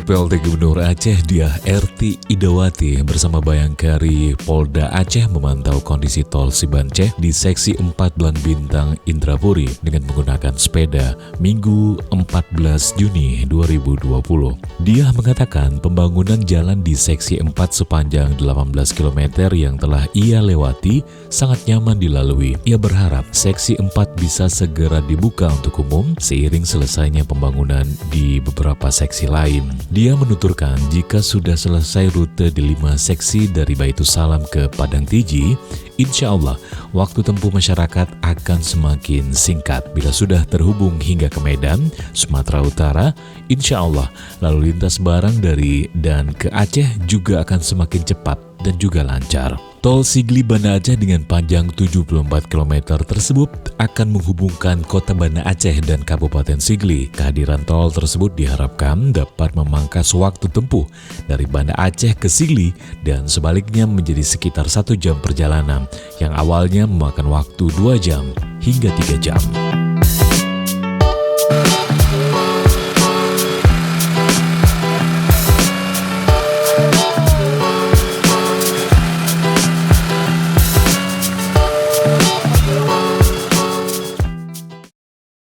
PLT Gubernur Aceh Diah Erti Idawati bersama Bayangkari Polda Aceh memantau kondisi tol Sibanceh di seksi 4 Bulan Bintang Indrapuri dengan menggunakan sepeda Minggu 14 Juni 2020. Diah mengatakan pembangunan jalan di seksi 4 sepanjang 18 km yang telah ia lewati sangat nyaman dilalui. Ia berharap seksi 4 bisa segera dibuka untuk umum seiring selesainya pembangunan di beberapa seksi lain. Dia menuturkan jika sudah selesai rute di 5 seksi dari Baitussalam ke Padang Tiji, insya Allah waktu tempuh masyarakat akan semakin singkat. Bila sudah terhubung hingga ke Medan, Sumatera Utara, insya Allah lalu lintas barang dari dan ke Aceh juga akan semakin cepat dan juga lancar. Tol Sigli Banda Aceh dengan panjang 74 km tersebut akan menghubungkan kota Banda Aceh dan Kabupaten Sigli. Kehadiran tol tersebut diharapkan dapat memangkas waktu tempuh dari Banda Aceh ke Sigli dan sebaliknya menjadi sekitar 1 jam perjalanan yang awalnya memakan waktu 2 jam hingga 3 jam.